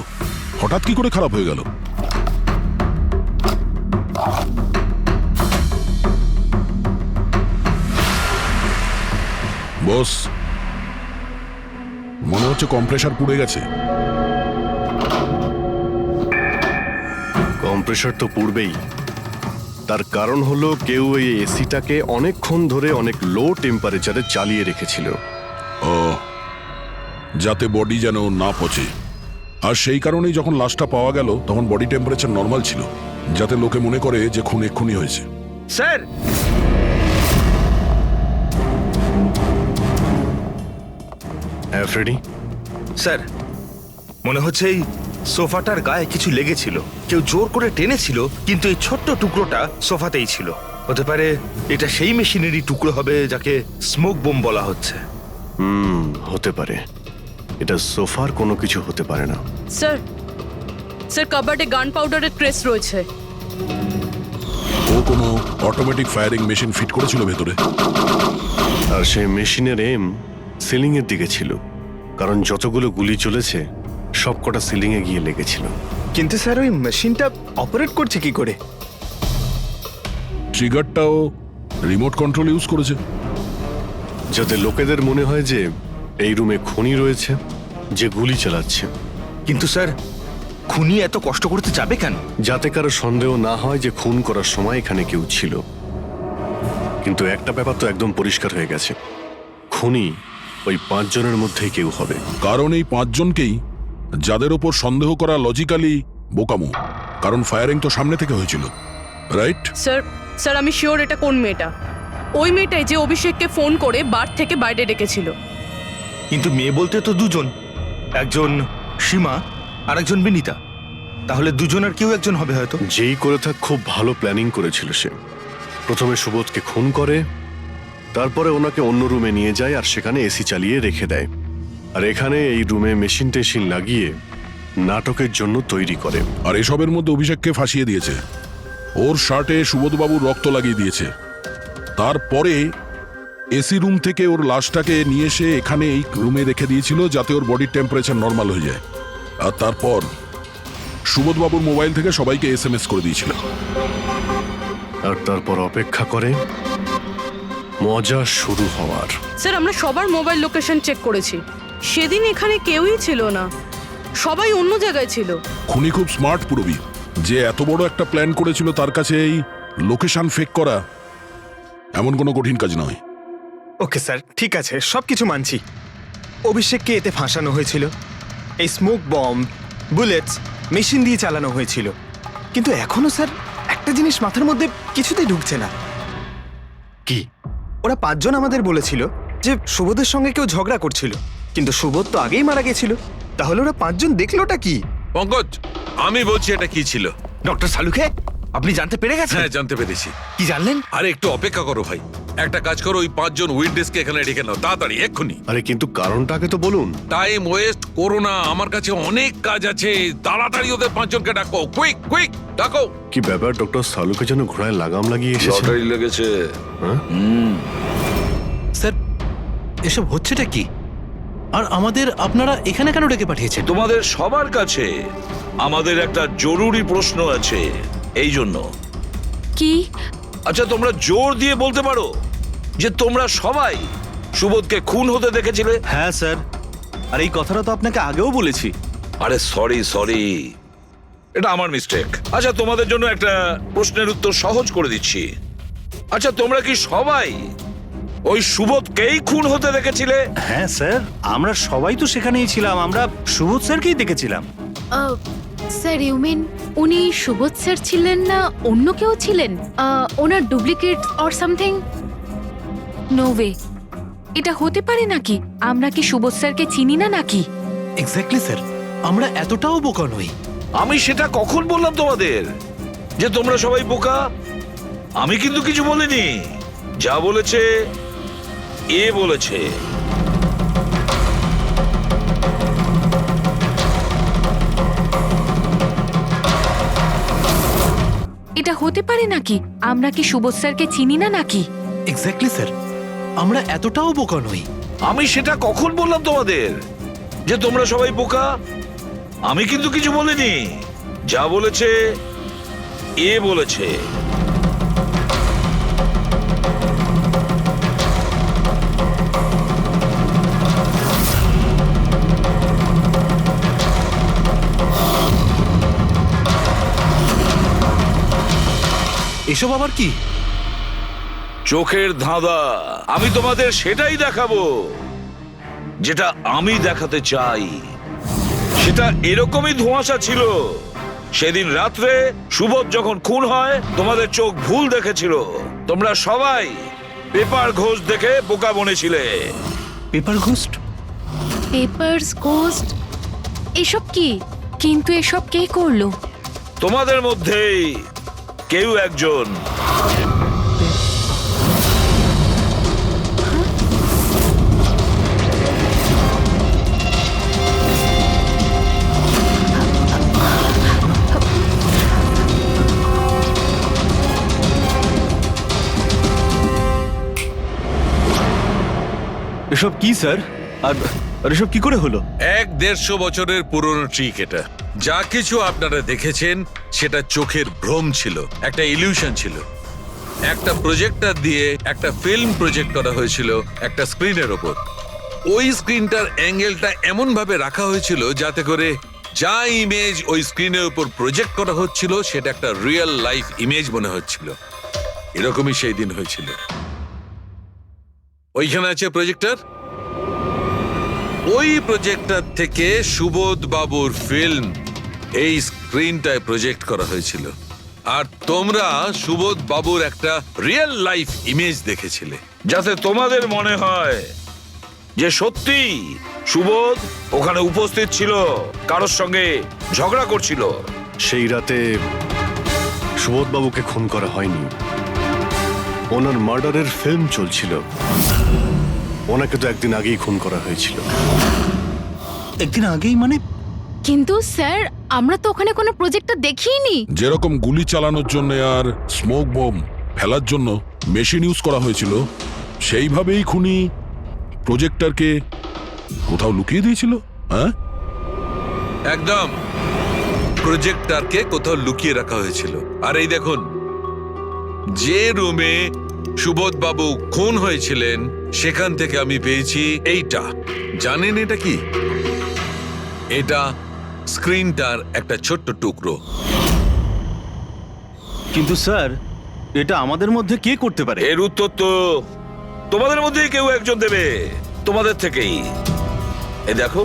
হঠাৎ কি করে খারাপ হয়ে গেল? বস, মনে হচ্ছে কম্প্রেসার পুড়ে গেছে। কম্প্রেসার তো পূর্বেই, তার কারণ হলো কেউ এই এসিটাকে অনেকক্ষণ ধরে অনেক লো টেম্পারেচারে চালিয়ে রেখেছিল। ও, যাতে বডি যেন না পচে। আর সেই কারণেই যখন লাশটা পাওয়া গেল তখন বডি টেম্পারেচার নর্মাল ছিল, যাতে লোকে মনে করে যে খুন এক্ষুনি হয়েছে। স্যার, হ্যাঁ ফ্রেডি, স্যার মনে হচ্ছে এই সোফাটার গায়ে কিছু লেগেছিল, কেউ জোর করে টেনেছিল, কিন্তু এই ছোট্ট টুকরোটা সোফাতেই ছিল। হতে পারে এটা সেই মেশিনেরই টুকরো হবে যাকে স্মোক বোম বলা হচ্ছে। হতে পারে। এটা সোফার কোনো কিছু হতে পারে না। স্যার, স্যার কাবার্ডে গান পাউডারের ট্রেস রয়েছে। ও কোনো অটোমেটিক ফায়ারিং মেশিন ফিট করেছিল ভেতরে। আর সেই মেশিনের এম সিলিং এর দিকে ছিল, কারণ যতগুলো গুলি চলেছে সবকটা সিলিং এ গিয়ে লেগেছিল। কিন্তু স্যার ওই মেশিনটা অপারেট করছে কি করে? ট্রিগারটাও রিমোট কন্ট্রোল ইউজ করেছে, যাতে লোকেদের মনে হয় যে এই রুমে খুনি রয়েছে যে গুলি চালাচ্ছে। কিন্তু স্যার, খুনি এত কষ্ট করতে যাবে কেন? যাতে কারো সন্দেহ না হয় যে খুন করার সময় এখানে কেউ ছিল। কিন্তু একটা ব্যাপার তো একদম পরিষ্কার হয়ে গেছে, খুনি ওই 5 জনের মধ্যেই কেউ হবে। কারণ এই 5 জনকেই যাদের ওপর সন্দেহ করা লজিক্যালি বোকামো, কারণ ফায়ারিং তো সামনে থেকে হয়েছিল, রাইট? স্যার, স্যার আমি শিওর এটা কোন মেয়েটা। ওই মেয়েটাই যে অভিষেককে ফোন করে বার থেকে বাইরে ডেকেছিল। কিন্তু মেয়ে বলতে তো দুজন, একজন সীমা আর একজন বিনীতা। তাহলে দুজনের কেউ একজন হবে হয়তো। যেই করে থাক খুব ভালো প্ল্যানিং করেছিল সে। প্রথমে সুবোধকে খুন করে, তারপরে ওনাকে অন্য রুমে নিয়ে যায় আর সেখানে এসি চালিয়ে রেখে দেয়। আর এখানে এই রুমে মেশিন টেশিন লাগিয়ে নাটকের জন্য তৈরি করে। আর এসবের মধ্যে অভিষেককে ফাঁসিয়ে দিয়েছে, ওর শার্টে সুবোধবাবুর রক্ত লাগিয়ে দিয়েছে। তারপরে এসি রুম থেকে ওর লাশটাকে নিয়ে এসে এখানে এই রুমে রেখে দিয়েছিল যাতে ওর বডির টেম্পারেচার নর্মাল হয়ে যায়। আর তারপর সুবোধবাবুর মোবাইল থেকে সবাইকে SMS করে দিয়েছিল। আর তারপর অপেক্ষা করে মজা শুরু হওয়ার। স্যার আমরা সবার মোবাইল লোকেশন চেক করেছি, সেদিন এখানে কেউই ছিল না, সবাই অন্য জায়গায় ছিল। খুনি খুব স্মার্ট পুরবি, যে এত বড় একটা প্ল্যান করেছিল তার কাছে এই লোকেশন ফেক করা এমন কোনো কঠিন কাজ নয়। ওকে স্যার, ঠিক আছে, সবকিছু মানছি। অভিষেককে এতে ফাঁসানো হয়েছিল, এই স্মোক বম্ব, বুলেটস মেশিন দিয়ে চালানো হয়েছিল। কিন্তু এখনো স্যার একটা জিনিস মাথার মধ্যে কিছুতেই ঢুকছে না। কি? ওরা 5 জন আমাদের বলেছিল যে সুবোধের সঙ্গে কেউ ঝগড়া করছিল, কিন্তু সুবোধ তো আগেই মারা গেছিল। তাহলে ওরা 5 জন দেখলোটা কি? পঙ্কজ, আমি বলছি এটা কি ছিল। ডক্টর সালুকে, আপনি জানতে পেরে গেছেন? হ্যাঁ, জানতে পেরেছি। কি জানলেন? আরে একটু অপেক্ষা করো ভাই, একটা কাজ করো, ওই 5 জন উইটনেসকে এখানে ডেকে নাও তাড়াতাড়ি, এক্ষুনি। আরে কিন্তু কারণটাকে তো বলুন। টাইম ওয়েস্ট করো না, আমার কাছে অনেক কাজ আছে। তাড়াতাড়ি ওদের 5 জনকে ডাকো, কুইক কুইক ডাকো। কি ব্যাপার, ডক্টর সালুকে যেন ঘোড়ায় লাগাম লাগিয়ে এসেছে। লটারি লেগেছে। স্যার, এসব হচ্ছেটা কি? আর আমাদের আপনারা এখানে কেন ডেকে পাঠিয়েছেন? তোমাদের সবার কাছে আমাদের একটা জরুরি প্রশ্ন আছে, এই জন্য। কি? আচ্ছা, তোমরা জোর দিয়ে বলতে পারো যে তোমরা সবাই সুবোধকে খুন হতে দেখেছিলে? হ্যাঁ স্যার, আর এই কথাটা তো আপনাকে আগেও বলেছি। আরে সরি, এটা আমার মিস্টেক। আচ্ছা, তোমাদের জন্য একটা প্রশ্নের উত্তর সহজ করে দিচ্ছি। আচ্ছা, তোমরা কি সবাই ওই সুবোধকেই খুন হতে দেখেছিলে? হ্যাঁ স্যার, আমরা সবাই তো সেখানেই ছিলাম, আমরা সুবোধ স্যারকেই দেখেছিলাম। স্যার ইউ মিন উনি সুবোধ স্যার ছিলেন না অন্য কেউ ছিলেন? ওনার duplicate or something? No way, এটা হতে পারে নাকি? আমরা কি সুবোধ স্যারকে চিনি না নাকি? এক্স্যাক্টলি স্যার, আমরা এতটাও বোকা নই। আমি সেটা কখন বললাম তোমাদের যে তোমরা সবাই বোকা? আমি কিন্তু কিছু বলিনি, যা বলেছে এ বলেছে। এটা হতে পারে নাকি? আমরা কি সুবোধ স্যারকে চিনি না নাকি? এক্স্যাক্টলি স্যার, আমরা এতটাও বোকা নই। আমি সেটা কখন বললাম তোমাদের যে তোমরা সবাই বোকা? আমি কিন্তু কিছু বলিনি। যা বলেছে এ বলেছে। এসব আবার কি? চোখের ধাঁধা। আমি তোমাদের সেটাই দেখাবো যেটা আমি দেখাতে চাই। সেটা এরকমই ধোঁয়াশা ছিল। সেদিন রাত্রে সুবোধ যখন খুন হয় তোমাদের চোখ ভুল দেখেছিল। তোমরা সবাই পেপার ঘোষ দেখে বোকা বনেছিলে। Paper ghost? Papers ghost? এসব কি? কিন্তু এসব কে করলো? তোমাদের মধ্যেই কেউ একজন। এসব কি স্যার? আর এসব কি করে হলো? 150 বছরের পুরনো ট্রিক এটা। যা কিছু আপনারা দেখেছেন সেটা চোখের ভ্রম ছিল, একটা ইলিউশন ছিল। একটা প্রজেক্টর দিয়ে একটা ফিল্ম প্রজেক্ট করা হয়েছিল একটা স্ক্রিনের ওপর। ওই স্ক্রিনটার অ্যাঙ্গেলটা এমন ভাবে রাখা হয়েছিল যাতে করে যা ইমেজ ওই স্ক্রিনের উপর প্রজেক্ট করা হচ্ছিল সেটা একটা রিয়েল লাইফ ইমেজ মনে হচ্ছিল। এরকমই সেই দিন হয়েছিল। ওইখানে আছে প্রজেক্টর। ওই প্রজেক্টর থেকে সুবোধ বাবুর ফিল্ম এই স্ক্রিনটায় প্রজেক্ট করা হয়েছিল। আর তোমরা সুবোধ বাবুর একটা রিয়েল লাইফ ইমেজ দেখেছিলে। যাতে তোমাদের মনে হয় যে সত্যি সুবোধ ওখানে উপস্থিত ছিল, কারোর সঙ্গে ঝগড়া করছিল। সেই রাতে সুবোধবাবুকে খুন করা হয়নি, ওনার মার্ডারের ফিল্ম চলছিল। ওনাকে তো একদিন আগেই খুন করা হয়েছিল। একদিন আগেই মানে? কিন্তু স্যার, আমরা তো ওখানে কোনো প্রজেক্টর দেখিনি। যেরকম গুলি চালানোর জন্য আর স্মোক বম ফেলার জন্য মেশিন ইউজ করা হয়েছিল, সেইভাবেই খুনি প্রজেক্টরকে কোথাও লুকিয়ে দিয়েছিল। হ্যাঁ, একদম। প্রজেক্টরকে কোথাও লুকিয়ে রাখা হয়েছিল। আর এই দেখুন, যে রুমে সুবোধ বাবু খুন হয়েছিলেন সেখান থেকে আমি পেয়েছি এইটা। জানেন এটা কি? এটা স্ক্রিনটার একটা ছোট্ট টুকরো। কিন্তু স্যার, এটা আমাদের মধ্যে কে করতে পারে? এর উত্তর তো তোমাদের মধ্যেই কেউ একজন দেবে, তোমাদের থেকেই। এ দেখো,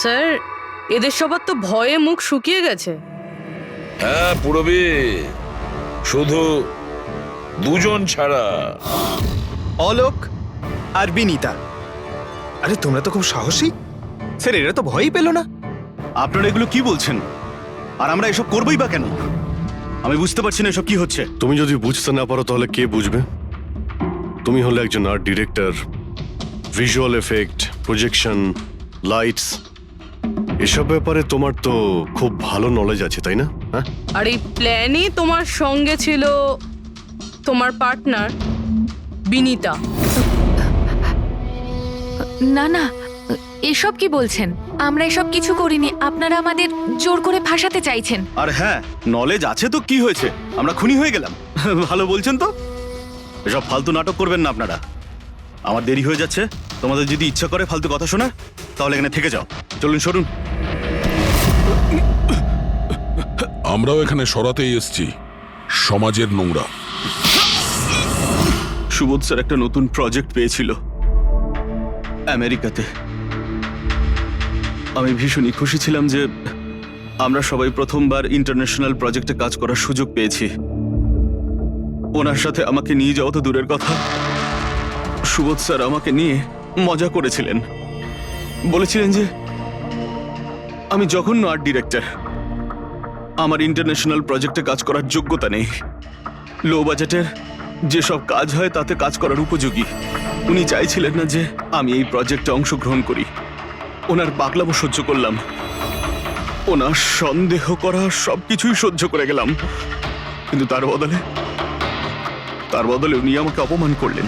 স্যার, এদের সবার তো ভয়ে মুখ শুকিয়ে গেছে। হ্যাঁ পুরবি, শুধু দুজন ছাড়া। অলোক আর বিনীতা। আরে তোমরা তো খুব সাহসী। স্যার, এরা তো ভয়ই পেল না। আপনারা এগুলো কি বলছেন? আর আমরা এসব করবোই বা কেন? আমি বুঝতে পারছি না এসব কি হচ্ছে। তুমি যদি বুঝতে না পারো তাহলে কে বুঝবে? তুমি হলে একজন art director. Visual effect, projection, lights, এসব ব্যাপারে তোমার তো খুব ভালো নলেজ আছে, তাই না? হ্যাঁ, আর এই প্ল্যানে তোমার সঙ্গে ছিল তোমার পার্টনার বিনীতা। না না, এসব কি বলছেন? আমরা এসব কিছু করিনি। আপনারা আমাদের জোর করে ফাঁসাতে চাইছেন। আর হ্যাঁ, নলেজ আছে তো কি হয়েছে? আমরা খুনি হয়ে গেলাম। ভালো বলছেন তো। এসব ফালতু নাটক করবেন না আপনারা। আমার দেরি হয়ে যাচ্ছে। তোমাদের যদি ইচ্ছা করে ফালতু কথা শোনা, তাহলে এখানে থেকে যাও। চলুন, সরুন। আমরাও এখানে সরাতেই এসছি সমাজের নোংরা। সুবোধ স্যার একটা নতুন প্রজেক্ট পেয়েছিল আমেরিকাতে। আমি ভীষণই খুশি ছিলাম যে আমরা সবাই প্রথমবার ইন্টারন্যাশনাল প্রজেক্টে কাজ করার সুযোগ পেয়েছি। ওনার সাথে আমাকে নিয়ে যাওয়া তো দূরের কথা, সুবোধ স্যার আমাকে নিয়ে মজা করেছিলেন। বলেছিলেন যে আমি জঘন্য আর্ট ডিরেক্টর, আমার ইন্টারন্যাশনাল প্রজেক্টে কাজ করার যোগ্যতা নেই। লো বাজেটের যেসব কাজ হয় তাতে কাজ করার উপযোগী। উনি চাইছিলেন না যে আমি এই প্রজেক্টে অংশগ্রহণ করি। ওনার পাগলামো সহ্য করলাম, ওনার সন্দেহ করা সবকিছুই সহ্য করে গেলাম, কিন্তু তার বদলে উনি আমাকে অপমান করলেন।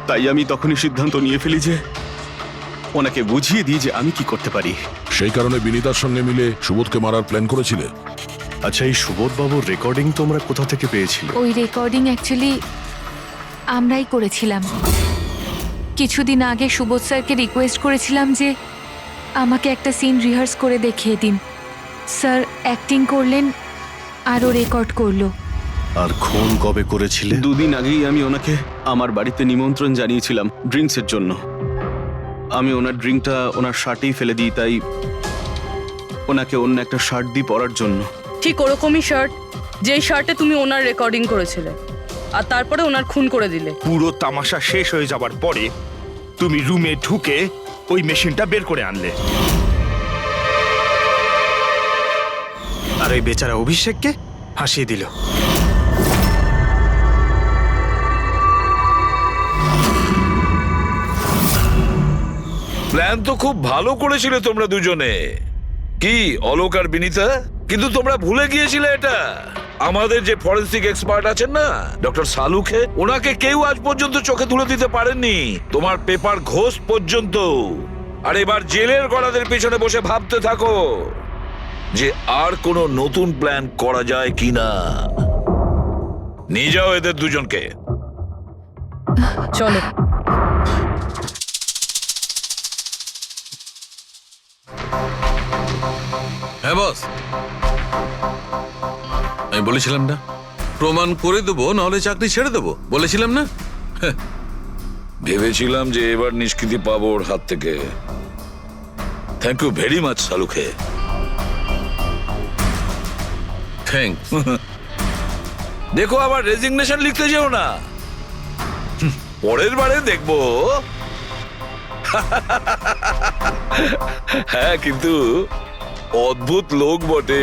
তাই আমি তখনই সিদ্ধান্ত নিয়ে ফেলি যে ওনাকে বুঝিয়ে দিই যে আমি কি করতে পারি। সেই কারণে বিনীতার সঙ্গে মিলে সুবোধকে মারার প্ল্যান করেছিলে? আচ্ছা, এই সুবোধ বাবুর রেকর্ডিং তোমরা কোথা থেকে পেয়েছিলে? ওই রেকর্ডিং অ্যাকচুয়ালি আমরাই করেছিলাম। কিছুদিন আগে সুবোধ স্যারকে রিকোয়েস্ট করেছিলাম যে আমাকে একটা সিন রিহার্স করে দেখিয়ে দিন। স্যার অ্যাক্টিং করলেন আর ও রেকর্ড করলো। আর খুন কবে করেছিলে? 2 দিন আগেই আমি ওনাকে আমার বাড়িতে নিমন্ত্রণ জানিয়েছিলাম ড্রিঙ্কসের জন্য। আমি ওনার ড্রিঙ্কটা ওনার শার্টেই ফেলে দিই, তাই ওনাকে অন্য একটা শার্ট দিই পরার জন্য। ঠিক ওরকমই শার্ট যেই শার্টে তুমি ওনার রেকর্ডিং করেছিলে, আর তারপরে ওনার খুন করে দিলে। পুরো তামাশা শেষ হয়ে যাবার পরে তুমি রুমে ঢুকে ওই মেশিনটা বের করে আনলে। আর ওই বেচারা অভিষেককে ফাঁসিয়ে দিল। প্ল্যান তো খুব ভালো করেছিলে তোমরা দুজনে, কি অলোক আর বিনীতা, কিন্তু তোমরা ভুলে গিয়েছিলে এটা। আমাদের যে ফরেন্সিক এক্সপার্ট আছেন না, ডক্টর সালুখে, ওনাকে কেউ আজ পর্যন্ত চোখে তুলে দিতে পারেননি, তোমার পেপার ঘোষ পর্যন্ত। আর এবার জেলের গড়াদের পেছনে বসে ভাবতে থাকো যে আর কোনো নতুন প্ল্যান করা যায় কিনা। নিয়ে যাও এদের দুজনকে। চলো। হ্যাঁ বস, আমি বলেছিলাম না প্রমাণ করে দেবো, নাহলে চাকরি ছেড়ে দেবো, বলেছিলাম না? ভেবেছিলাম যে এবার নিষ্কৃতি পাবো ওর হাত থেকে। থ্যাংক ইউ ভেরি মাচ সালুখে। থ্যাংকস। দেখো আবার রেজিগনেশন লিখতে যেও না, পরের বারে দেখবো। হ্যাঁ, কিন্তু অদ্ভুত লোক বটে।